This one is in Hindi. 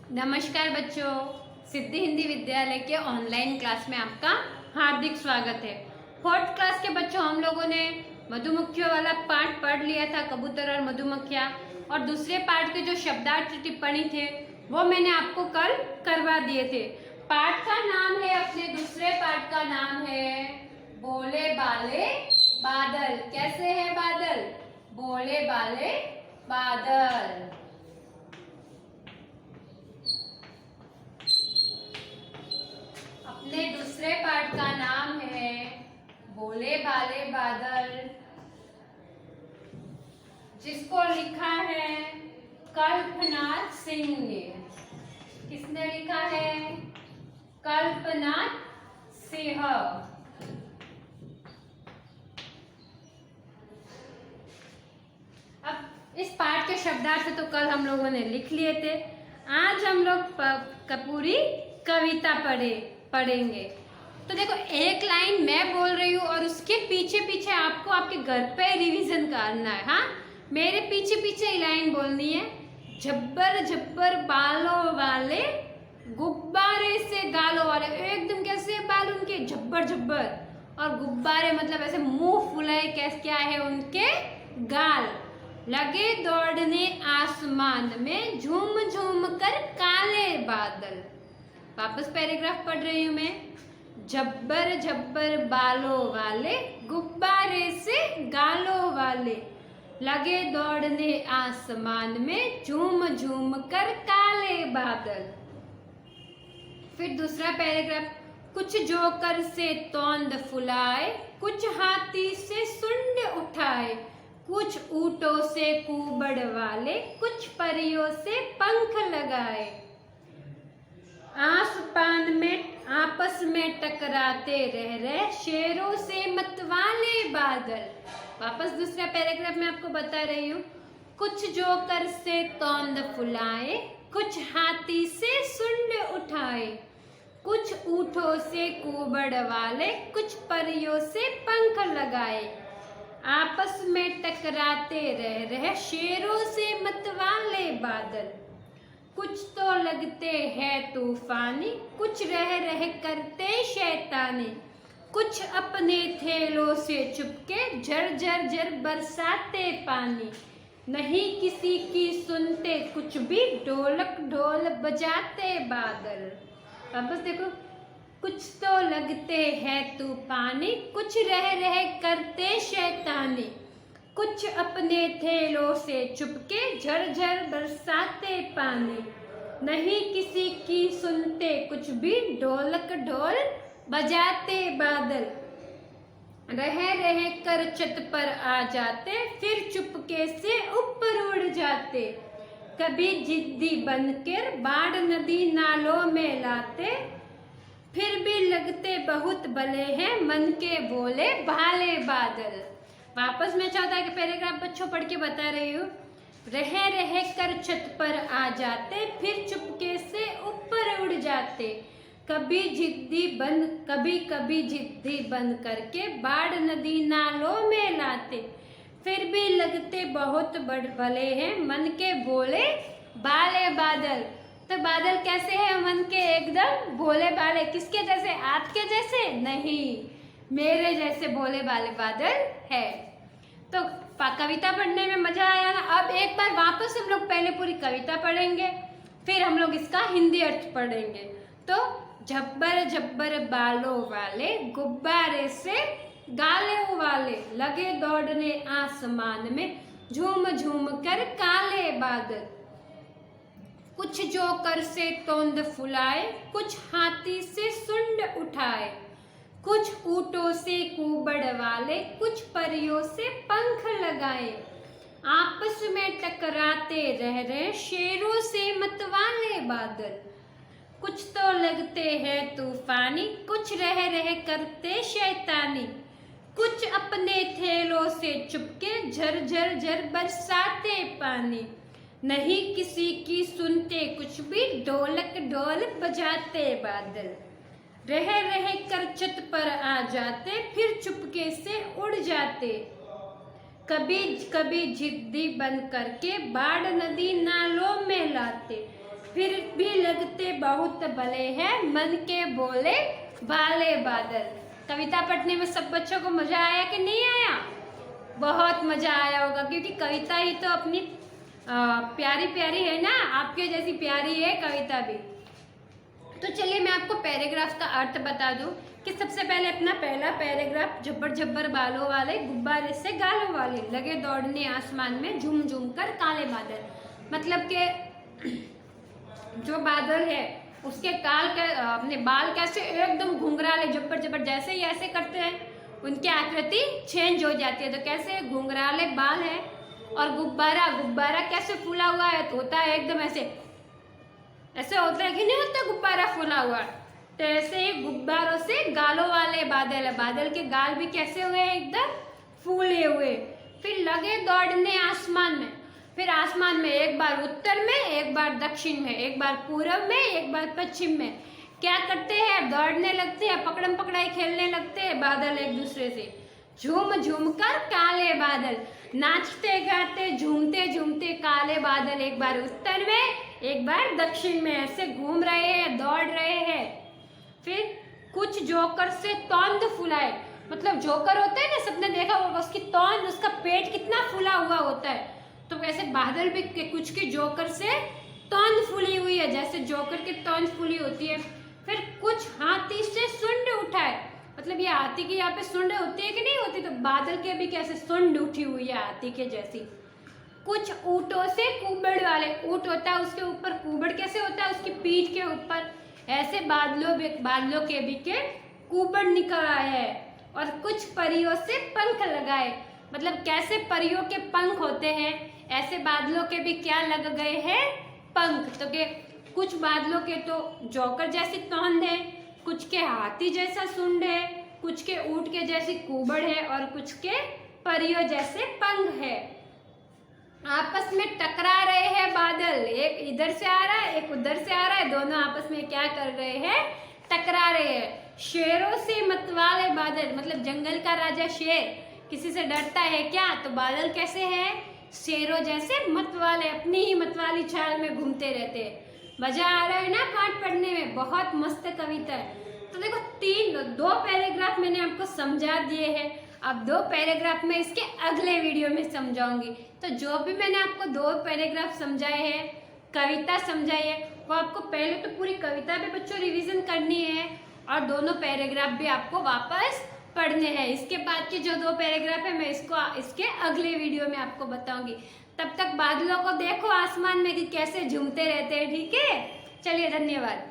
नमस्कार बच्चों, सिद्धि हिंदी विद्यालय के ऑनलाइन क्लास में आपका हार्दिक स्वागत है। फोर्थ क्लास के बच्चों, हम लोगों ने मधुमक्खियों वाला पार्ट पढ़ लिया था, कबूतर और मधुमक्खियाँ, और दूसरे पार्ट के जो शब्दार्थ टिप्पणी थे वो मैंने आपको कल करवा दिए थे। पार्ट का नाम है, अपने दूसरे पार्ट का नाम है बोले बाले बादल। कैसे है बादल? बोले बाले बादल। अपने दूसरे पार्ट का नाम है बोले बाले बादल, जिसको लिखा है कल्पनाथ सिंह ने। किसने लिखा है? कल्पनाथ सिंह। अब इस पाठ के शब्दार्थ तो कल हम लोगों ने लिख लिए थे। आज हम लोग पूरी कविता पढ़ेंगे। तो देखो, एक लाइन मैं बोल रही हूँ और उसके पीछे पीछे आपको आपके घर पे रिवीजन करना है। हाँ, मेरे पीछे पीछे ही लाइन बोलनी है। झब्बर झब्बर बालों वाले, गुब्बारे से गालों वाले। एकदम कैसे बाल उनके? झब्बर झब्बर। और गुब्बारे मतलब ऐसे मुंह फुलाए, कैसे क्या है उनके गाल। लगे दौड़ने आसमान में, झूम झूम कर काले बादल। वापस पैराग्राफ पढ़ रही हूं मैं। झब्बर झब्बर बालों वाले, गुब्बारे से गालों वाले, लगे दौड़ने आसमान में, झूम झूम कर काले बादल। फिर दूसरा पैराग्राफ। कुछ जोकर से तोंद फुलाए, कुछ हाथी से सुंड उठाए, कुछ ऊंटों से कुबड़ वाले, कुछ परियों से पंख लगाए। आसमान में आपस में टकराते रह रहे, शेरों से मतवाले बादल। वापस दूसरा पैराग्राफ में आपको बता रही हूँ। कुछ जोकर से तोंद फुलाए, कुछ हाथी से सुंड उठाए, कुछ ऊंटों से कुबड़ वाले, कुछ परियों से पंख लगाए। आपस में टकराते रह रहे, शेरों से मतवाले बादल। कुछ तो लगते हैं तूफानी, कुछ रह रह करते शैतानी, कुछ अपने थैलों से चुपके झर झर बरसाते पानी। नहीं किसी की सुनते कुछ भी, ढोलक ढोल बजाते बादल। वापस देखो। कुछ तो लगते हैं तूफानी, कुछ रह रह करते शैतानी, कुछ अपने थैलों से चुपके झर झर बरसाते पानी। नहीं किसी की सुनते कुछ भी, ढोलक ढोल बजाते बादल। रह रह कर छत पर आ जाते, फिर चुपके से ऊपर उड़ जाते। कभी जिद्दी बनकर बाढ़ नदी नालों में लाते, फिर भी लगते बहुत भले हैं, मन के बोले भाले बादल। वापस मैं चाहता कि पैराग्राफ बच्चों पढ़ के बता रही हूँ। रह रह कर छत पर आ जाते, फिर चुपके से ऊपर उड़ जाते। कभी कभी जिद्दी बन करके बाढ़ नदी नालों में लाते, फिर भी लगते बहुत भले हैं, मन के बोले भाले बादल। तो बादल कैसे है? मन के एकदम भोले भाले। किसके जैसे? आपके जैसे नहीं, मेरे जैसे भोले भाले बादल है। तो कविता पढ़ने में मजा आया ना? अब एक बार वापस हम लोग पहले पूरी कविता पढ़ेंगे, फिर हम लोग इसका हिंदी अर्थ पढ़ेंगे। तो झब्बर झब्बर बालों वाले, गुब्बारे से गालों वाले, लगे दौड़ने आसमान में, झूम झूम कर काले बादल। कुछ जोकर से तोंद फुलाए, कुछ हाथी से सुंड उठाए, कुछ ऊंटों से कुबड़ वाले, कुछ परियों से पंख लगाए। आपस में टकराते रह रहे, शेरों से मतवाले बादल। कुछ तो लगते हैं तूफानी, कुछ रह रह करते शैतानी, कुछ अपने थैलों से चुपके झर झर बरसाते पानी। नहीं किसी की सुनते कुछ भी, ढोलक ढोल बजाते बादल। रह रह कर छत पर आ जाते, फिर चुपके से उड़ जाते। कभी कभी जिद्दी बन करके बाढ़ नदी नालों में लाते, फिर भी लगते बहुत भले हैं, मन के बोले भाले बादल। कविता पढ़ने में सब बच्चों को मजा आया कि नहीं आया? बहुत मजा आया होगा, क्योंकि कविता ही तो अपनी प्यारी प्यारी है ना, आपके जैसी प्यारी है कविता भी। तो चलिए मैं आपको पैराग्राफ का अर्थ बता दूं कि सबसे पहले अपना पहला पैराग्राफ, जब्बर जब्बर बालों वाले गुब्बारे से गालों वाले, लगे दौड़ने आसमान में झूम झूम कर काले बादल। मतलब के जो बादल है उसके अपने बाल कैसे एकदम घुंघराले जब्बर जब्बर, जैसे ही ऐसे करते हैं उनकी आकृति चेंज हो जाती है। तो कैसे घुंघराले बाल है, और गुब्बारा गुब्बारा कैसे फूला हुआ है, तो होता है एकदम ऐसे होता है कि नहीं होता गुब्बारा फूला हुआ। तो ऐसे ही गुब्बारों से गालों वाले बादल है, बादल के गाल भी कैसे हुए हैं, एकदम फूले हुए। फिर लगे दौड़ने आसमान में, फिर आसमान में एक बार उत्तर में, एक बार दक्षिण में, एक बार पूरब में, एक बार पश्चिम में क्या करते हैं, दौड़ने लगते हैं, पकड़म पकड़ाई खेलने लगते हैं बादल एक दूसरे से। झूम झूम कर काले बादल, नाचते गाते झूमते झूमते काले बादल, एक बार उत्तर में एक बार दक्षिण में ऐसे घूम रहे हैं, दौड़ रहे हैं। फिर कुछ जोकर से तौंद फुलाए, मतलब जोकर होते हैं ना, सबने देखा होगा उसकी तौंद, उसका पेट कितना फूला हुआ होता है। तो वैसे बादल भी कुछ के जोकर से तौंद फूली हुई है, जैसे जोकर की तौंद फूली होती है। फिर कुछ हाथी से सुंड उठाए, मतलब ये हाथी की यहाँ पे सुंड होती है कि नहीं होती, तो बादल के भी कैसे सुंड उठी हुई है हाथी के जैसी। कुछ ऊंटों से कुबड़ वाले, ऊंट होता है उसके ऊपर, कुबड़ कैसे होता है उसकी पीठ के ऊपर, ऐसे बादलों के भी के कुबड़ निकल आए हैं। और कुछ परियों से पंख लगाए, मतलब कैसे परियों के पंख होते हैं, ऐसे बादलों के भी क्या लग गए हैं, पंख। तो के कुछ बादलों के तो जोकर जैसी तौंद है, कुछ के हाथी जैसा सुंड है, कुछ के ऊंट के जैसी कुबड़ है, और कुछ के परियों जैसे पंख है। आपस में टकरा रहे हैं बादल, एक इधर से आ रहा है एक उधर से आ रहा है, दोनों आपस में क्या कर रहे हैं, टकरा रहे हैं। शेरों से मतवाले बादल, मतलब जंगल का राजा शेर किसी से डरता है क्या, तो बादल कैसे है, शेरों जैसे मतवाले, अपनी ही मतवाली चाल में घूमते रहते हैं। मजा आ रहा है ना पाठ पढ़ने में, बहुत मस्त कविता है। तो देखो दो पैराग्राफ मैंने आपको समझा दिए हैं, अब दो पैराग्राफ में इसके अगले वीडियो में समझाऊंगी। तो जो भी मैंने आपको दो पैराग्राफ समझाए हैं, कविता समझाई है, वो आपको पहले तो पूरी कविता भी बच्चों रिवीजन करनी है, और दोनों पैराग्राफ भी आपको वापस पढ़ने हैं। इसके बाद के जो दो पैराग्राफ है मैं इसके अगले वीडियो में आपको बताऊंगी। तब तक बादलों को देखो आसमान में कि कैसे झूमते रहते हैं, ठीक है? चलिए, धन्यवाद।